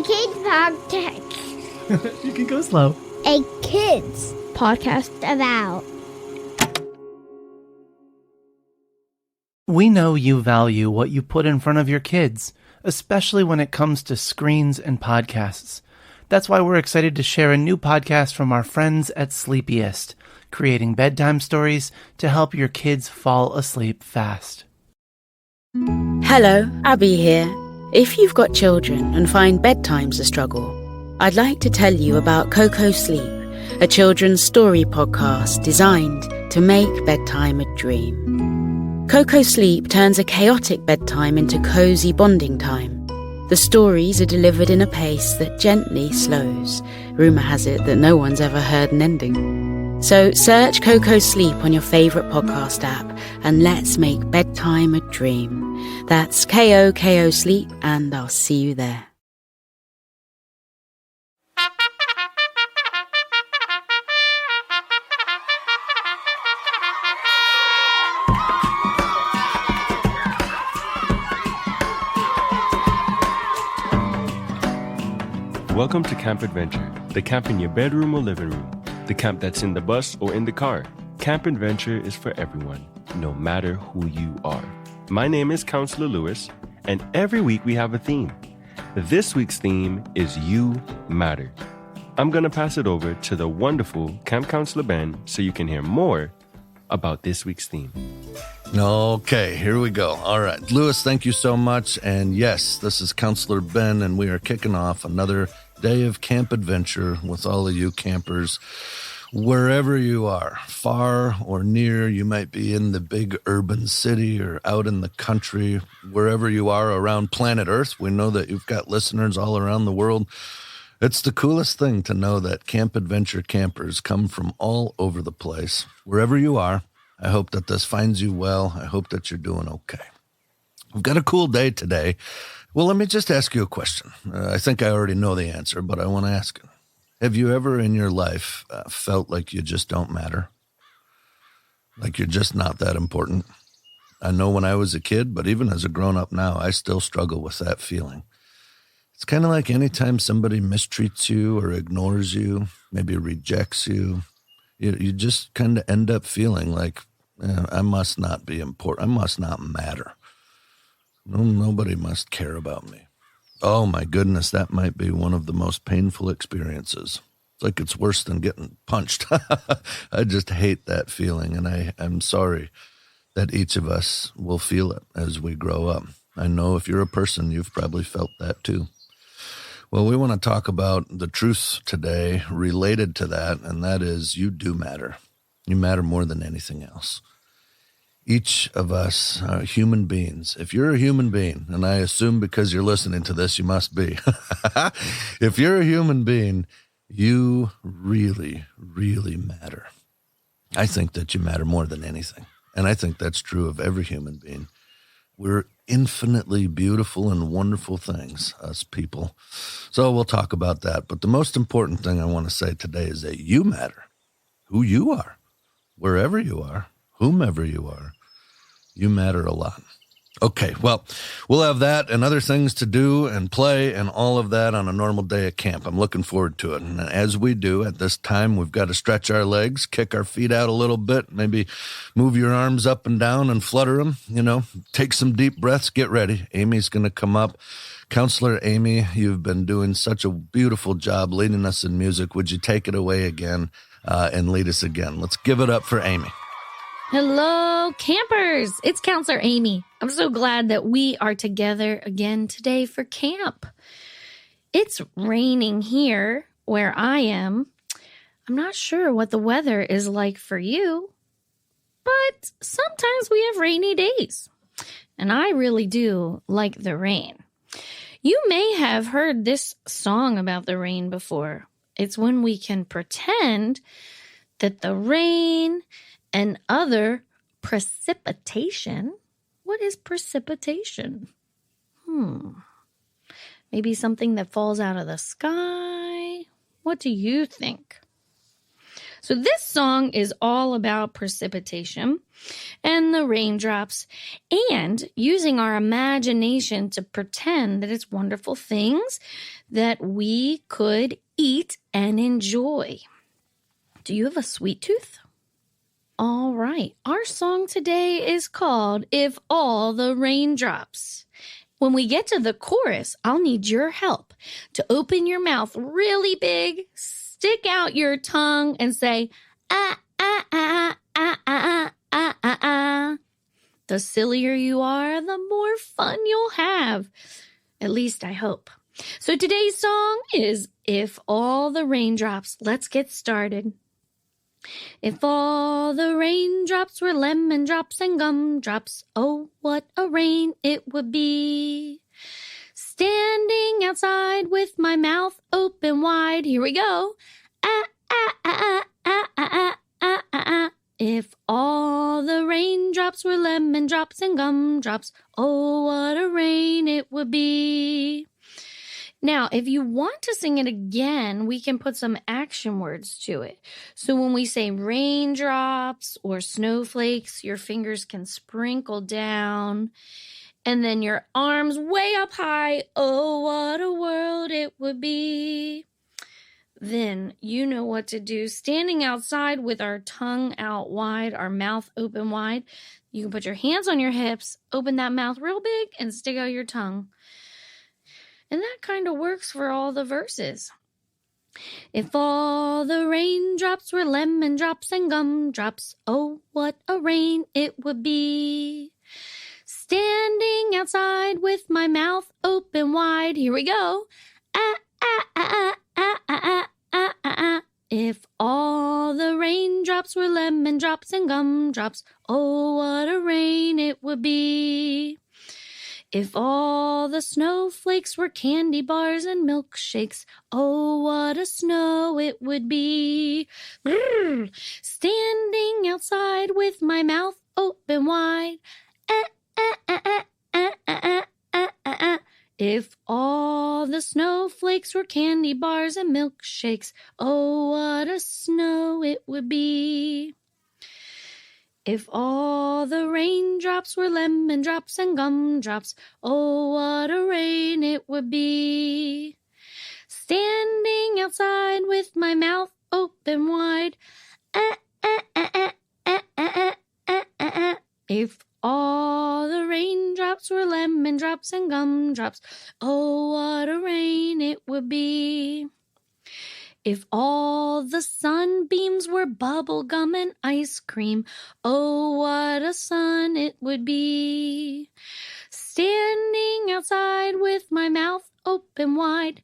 kids podcast. You can go slow. A kids podcast about. We know you value what you put in front of your kids, especially when it comes to screens and podcasts. That's why we're excited to share a new podcast from our friends at Sleepiest, creating bedtime stories to help your kids fall asleep fast. Hello, Abby here. If you've got children and find bedtime's a struggle, I'd like to tell you about Coco Sleep, a children's story podcast designed to make bedtime a dream. Coco Sleep turns a chaotic bedtime into cozy bonding time. The stories are delivered in a pace that gently slows. Rumour has it that no one's ever heard an ending. So search Coco Sleep on your favourite podcast app and let's make bedtime a dream. That's KOKO Sleep, and I'll see you there. Welcome to Camp Adventure, the camp in your bedroom or living room, the camp that's in the bus or in the car. Camp Adventure is for everyone, no matter who you are. My name is Counselor Lewis, and every week we have a theme. This week's theme is You Matter. I'm going to pass it over to the wonderful Camp Counselor Ben so you can hear more about this week's theme. Okay, here we go. All right. Lewis, thank you so much. And yes, this is Counselor Ben, and we are kicking off another day of camp adventure with all of you campers. Wherever you are, far or near, you might be in the big urban city or out in the country, wherever you are around planet Earth. We know that you've got listeners all around the world. It's the coolest thing to know that Camp Adventure campers come from all over the place. Wherever you are, I hope that this finds you well. I hope that you're doing okay. We've got a cool day today. Well, let me just ask you a question. I think I already know the answer, but I want to ask it. Have you ever in your life felt like you just don't matter? Like you're just not that important? I know when I was a kid, but even as a grown-up now, I still struggle with that feeling. It's kind of like anytime somebody mistreats you or ignores you, maybe rejects you, you just kind of end up feeling like, I must not be important. I must not matter. Nobody must care about me. Oh my goodness, that might be one of the most painful experiences. It's like it's worse than getting punched. I just hate that feeling, and I'm sorry that each of us will feel it as we grow up. I know if you're a person, you've probably felt that too. Well, we want to talk about the truth today related to that, and that is you do matter. You matter more than anything else. Each of us are human beings. If you're a human being, and I assume because you're listening to this, you must be. If you're a human being, you really, really matter. I think that you matter more than anything. And I think that's true of every human being. We're infinitely beautiful and wonderful things, us people. So we'll talk about that. But the most important thing I want to say today is that you matter. Who you are, wherever you are, whomever you are, you matter a lot. Okay, well, we'll have that and other things to do and play and all of that on a normal day at camp. I'm looking forward to it. And as we do at this time, we've got to stretch our legs, kick our feet out a little bit, maybe move your arms up and down and flutter them, take some deep breaths, get ready. Amy's going to come up. Counselor Amy, you've been doing such a beautiful job leading us in music. Would you take it away again and lead us again? Let's give it up for Amy. Hello, campers. It's Counselor Amy. I'm so glad that we are together again today for camp. It's raining here where I am. I'm not sure what the weather is like for you, but sometimes we have rainy days, and I really do like the rain. You may have heard this song about the rain before. It's when we can pretend that the rain and other precipitation. What is precipitation? Maybe something that falls out of the sky? What do you think? So this song is all about precipitation and the raindrops and using our imagination to pretend that it's wonderful things that we could eat and enjoy. Do you have a sweet tooth? All right. Our song today is called If All the Raindrops. When we get to the chorus, I'll need your help to open your mouth really big, stick out your tongue, and say, ah, ah, ah, ah, ah, ah, ah, ah. The sillier you are, the more fun you'll have. At least I hope. So today's song is If All the Raindrops. Let's get started. If all the raindrops were lemon drops and gumdrops, oh, what a rain it would be. Standing outside with my mouth open wide, here we go. Ah, ah, ah, ah, ah, ah, ah, ah, ah. If all the raindrops were lemon drops and gumdrops, oh, what a rain it would be. Now, if you want to sing it again, we can put some action words to it. So when we say raindrops or snowflakes, your fingers can sprinkle down. And then your arms way up high. Oh, what a world it would be. Then you know what to do. Standing outside with our tongue out wide, our mouth open wide. You can put your hands on your hips, open that mouth real big, and stick out your tongue. And that kind of works for all the verses. If all the raindrops were lemon drops and gumdrops, oh, what a rain it would be. Standing outside with my mouth open wide, here we go. Ah, ah, ah, ah, ah, ah, ah, ah, ah. If all the raindrops were lemon drops and gumdrops, oh, what a rain it would be. If all the snowflakes were candy bars and milkshakes, oh, what a snow it would be. Brrr. Standing outside with my mouth open wide. Ah, ah, ah, ah, ah, ah, ah, ah, ah. If all the snowflakes were candy bars and milkshakes, oh, what a snow it would be. If all the raindrops were lemon drops and gumdrops, oh, what a rain it would be. Standing outside with my mouth open wide. Ah, ah, ah, ah, ah, ah, ah, ah, ah. If all the raindrops were lemon drops and gumdrops, oh, what a rain it would be. If all the sunbeams were bubble gum and ice cream, oh, what a sun it would be. Standing outside with my mouth open wide.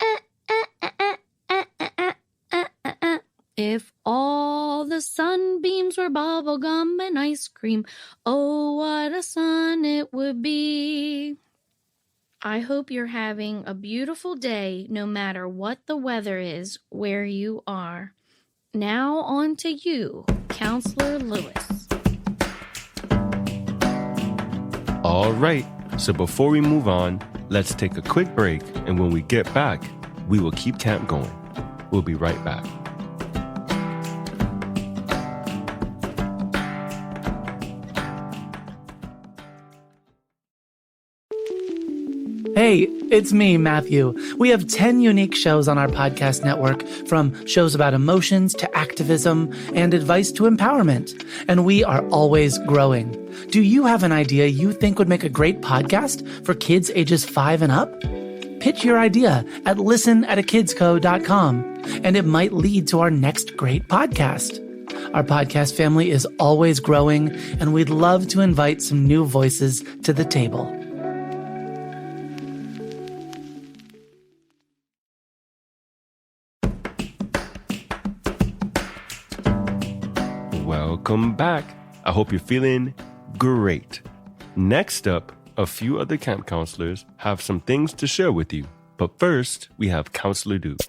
Ah, ah, ah, ah, ah, ah, ah, ah, ah, ah. If all the sunbeams were bubble gum and ice cream, oh, what a sun it would be. I hope you're having a beautiful day no matter what the weather is where you are. Now on to you, Counselor Lewis. All right, so before we move on, let's take a quick break, and when we get back, we will keep camp going. We'll be right back. Hey, it's me, Matthew. We have 10 unique shows on our podcast network, from shows about emotions to activism and advice to empowerment. And we are always growing. Do you have an idea you think would make a great podcast for kids ages 5 and up? Pitch your idea at listen@akidsco.com, and it might lead to our next great podcast. Our podcast family is always growing, and we'd love to invite some new voices to the table. Welcome back. I hope you're feeling great. Next up, a few other camp counselors have some things to share with you. But first, we have Counselor Duke.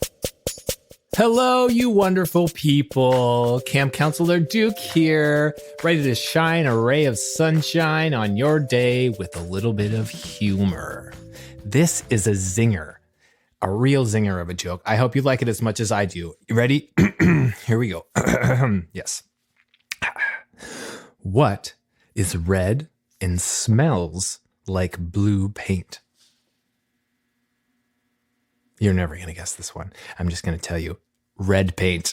Hello, you wonderful people. Camp Counselor Duke here, ready to shine a ray of sunshine on your day with a little bit of humor. This is a zinger. a real zinger of a joke. I hope you like it as much as I do. You ready? Here we go. Yes. What is red and smells like blue paint? You're never going to guess this one. I'm just going to tell you. Red paint.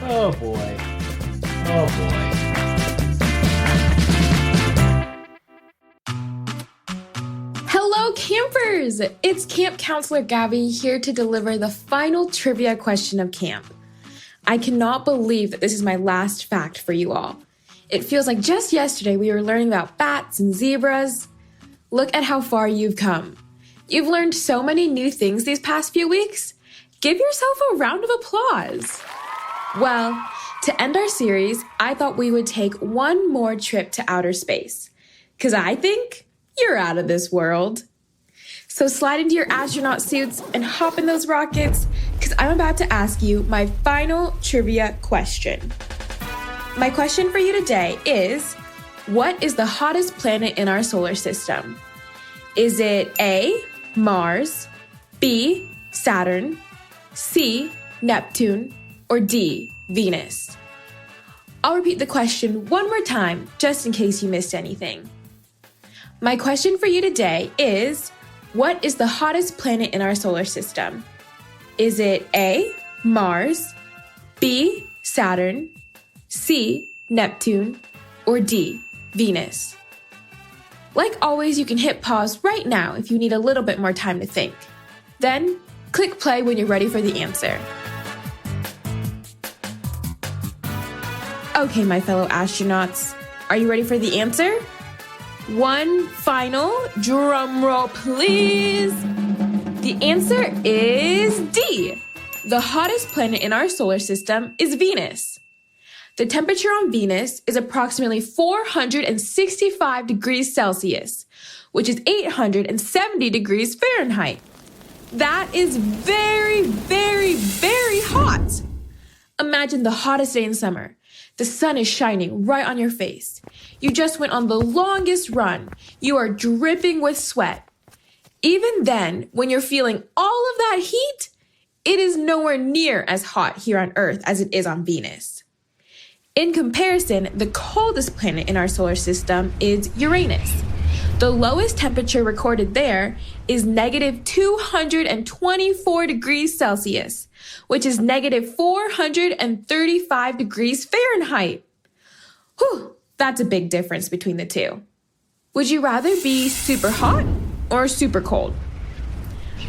Oh, boy. Oh, boy. Hello, campers! It's Camp Counselor Gabby here to deliver the final trivia question of camp. I cannot believe that this is my last fact for you all. It feels like just yesterday we were learning about bats and zebras. Look at how far you've come. You've learned so many new things these past few weeks. Give yourself a round of applause. Well, to end our series, I thought we would take one more trip to outer space. 'Cause I think you're out of this world. So slide into your astronaut suits and hop in those rockets, because I'm about to ask you my final trivia question. My question for you today is, what is the hottest planet in our solar system? Is it A, Mars, B, Saturn, C, Neptune, or D, Venus? I'll repeat the question one more time, just in case you missed anything. My question for you today is, what is the hottest planet in our solar system? Is it A, Mars, B, Saturn, C, Neptune, or D, Venus? Like always, you can hit pause right now if you need a little bit more time to think. Then, click play when you're ready for the answer. Okay, my fellow astronauts, are you ready for the answer? One final drum roll, please. The answer is D. The hottest planet in our solar system is Venus. The temperature on Venus is approximately 465 degrees Celsius, which is 870 degrees Fahrenheit. That is very, very, very hot. Imagine the hottest day in summer. The sun is shining right on your face. You just went on the longest run. You are dripping with sweat. Even then, when you're feeling all of that heat, it is nowhere near as hot here on Earth as it is on Venus. In comparison, the coldest planet in our solar system is Uranus. The lowest temperature recorded there is negative 224 degrees Celsius, which is negative 435 degrees Fahrenheit. Whew, that's a big difference between the two. Would you rather be super hot or super cold?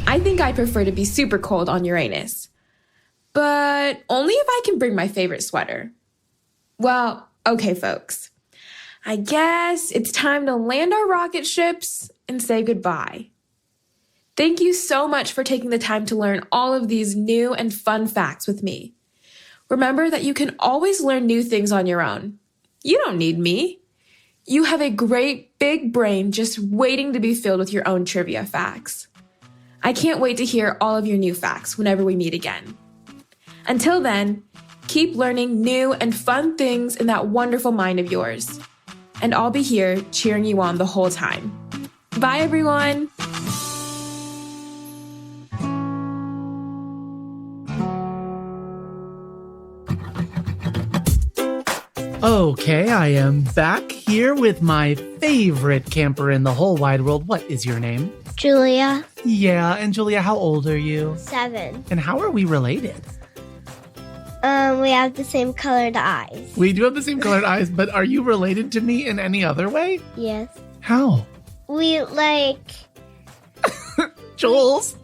I think I prefer to be super cold on Uranus, but only if I can bring my favorite sweater. Well, okay, folks. I guess it's time to land our rocket ships and say goodbye. Thank you so much for taking the time to learn all of these new and fun facts with me. Remember that you can always learn new things on your own. You don't need me. You have a great big brain just waiting to be filled with your own trivia facts. I can't wait to hear all of your new facts whenever we meet again. Until then, keep learning new and fun things in that wonderful mind of yours. And I'll be here cheering you on the whole time. Bye, everyone. Okay, I am back here with my favorite camper in the whole wide world. What is your name? Julia, Yeah, and Julia, how old are you? 7. And how are we related? We have the same colored eyes. We do have the same colored eyes, but are you related to me in any other way? Yes. How? We Jules,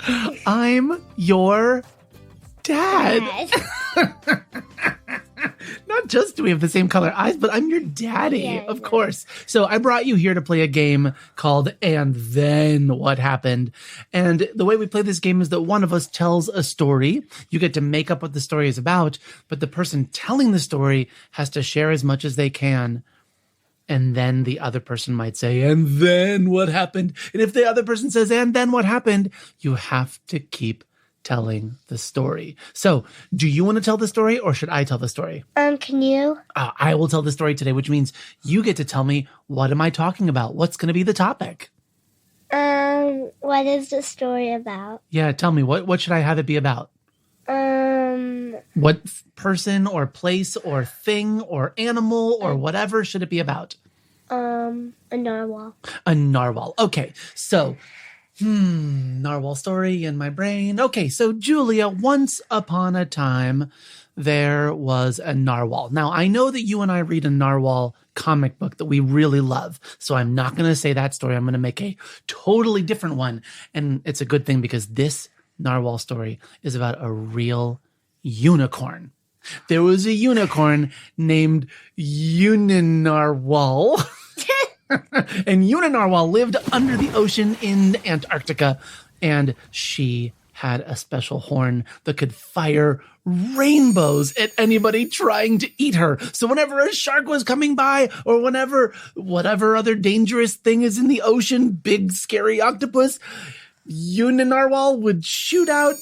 I'm your dad. Not just do we have the same color eyes, but I'm your daddy, Yeah, of yeah. course. So I brought you here to play a game called And Then What Happened. And the way we play this game is that one of us tells a story. You get to make up what the story is about, but the person telling the story has to share as much as they can. And then the other person might say, and then what happened? And if the other person says, and then what happened? You have to keep telling the story. So, do you want to tell the story or should I tell the story? Can you? I will tell the story today, which means you get to tell me, what am I talking about? What's going to be the topic? Well, What is the story about? Yeah, tell me, what should I have it be about? What person or place or thing or animal or whatever should it be about? A narwhal. A narwhal. Okay, so, narwhal story in my brain. Okay, so Julia, once upon a time, there was a narwhal. Now, I know that you and I read a narwhal comic book that we really love, so I'm not going to say that story. I'm going to make a totally different one, and it's a good thing because this narwhal story is about a real unicorn. There was a unicorn named Uninarwhal. And Uninarwhal lived under the ocean in Antarctica, and she had a special horn that could fire rainbows at anybody trying to eat her. So whenever a shark was coming by, or whenever whatever other dangerous thing is in the ocean, big scary octopus, Uninarwhal would shoot out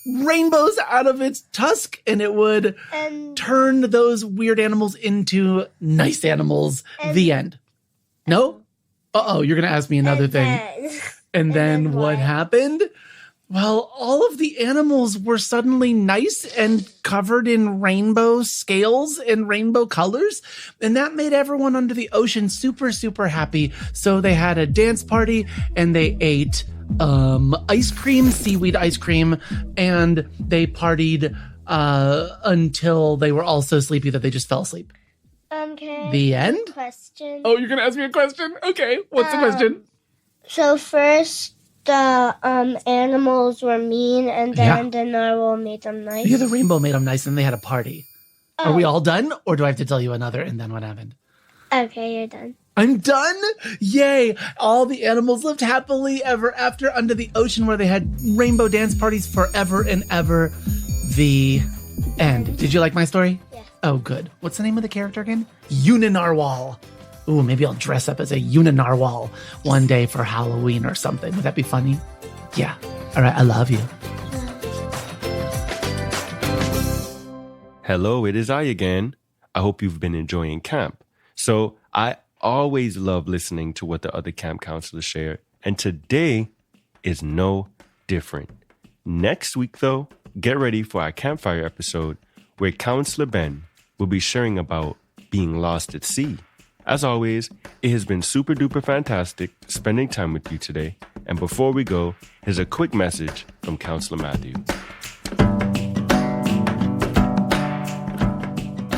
rainbows out of its tusk, and it would turn those weird animals into nice animals. The end. No? You're going to ask me another thing. And then what happened? Well, all of the animals were suddenly nice and covered in rainbow scales and rainbow colors. And that made everyone under the ocean super, super happy. So they had a dance party and they ate ice cream, seaweed ice cream, and they partied until they were all so sleepy that they just fell asleep. The end? Question. Oh, you're going to ask me a question? Okay. What's the question? So first, the animals were mean, and then the narwhal made them nice. Yeah, the rainbow made them nice, and they had a party. Are we all done? Or do I have to tell you another and then what happened? Okay, you're done. I'm done? Yay! All the animals lived happily ever after under the ocean where they had rainbow dance parties forever and ever. The end. Did you like my story? Yeah. Oh, good. What's the name of the character again? Uninarwhal. Ooh, maybe I'll dress up as a Uninarwhal one day for Halloween or something. Would that be funny? Yeah. All right, I love you. Hello, it is I again. I hope you've been enjoying camp. So I always love listening to what the other camp counselors share, and today is no different. Next week, though, get ready for our campfire episode where Counselor Ben will be sharing about being lost at sea. As always, it has been super duper fantastic spending time with you today. And before we go, here's a quick message from Counselor Matthew.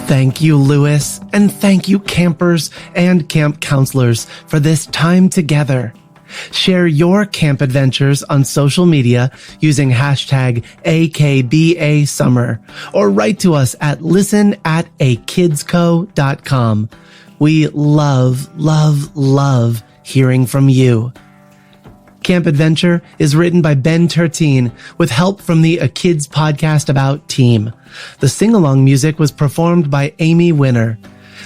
Thank you, Lewis, and thank you, campers and camp counselors, for this time together. Share your camp adventures on social media using hashtag AKBASummer, or write to us at listen@akidsco.com. We love hearing from you. Camp Adventure is written by Ben Tertine with help from the A Kids Podcast About team. The sing-along music was performed by Amy Winner.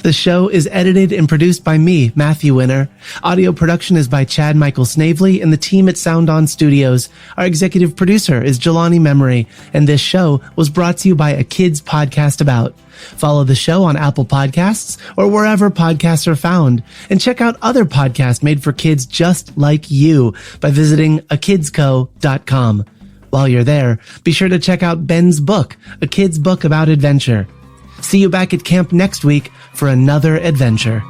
The show is edited and produced by me, Matthew Winner. Audio production is by Chad Michael Snavely and the team at Sound On Studios. Our executive producer is Jelani Memory, and this show was brought to you by A Kids Podcast About. Follow the show on Apple Podcasts or wherever podcasts are found, and check out other podcasts made for kids just like you by visiting akidsco.com. While you're there, be sure to check out Ben's book, A Kid's Book About Adventure. See you back at camp next week for another adventure.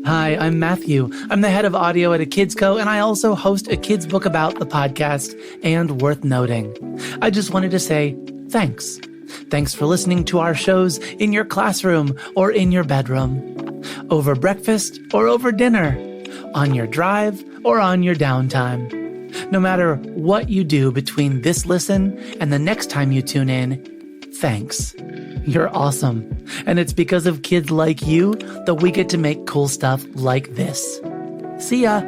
Hi, I'm Matthew. I'm the head of audio at A Kids Co, and I also host A Kid's Book About the podcast, and worth noting. I just wanted to say thanks. Thanks for listening to our shows in your classroom or in your bedroom, over breakfast or over dinner, on your drive or on your downtime. No matter what you do between this listen and the next time you tune in, thanks. You're awesome. And it's because of kids like you that we get to make cool stuff like this. See ya.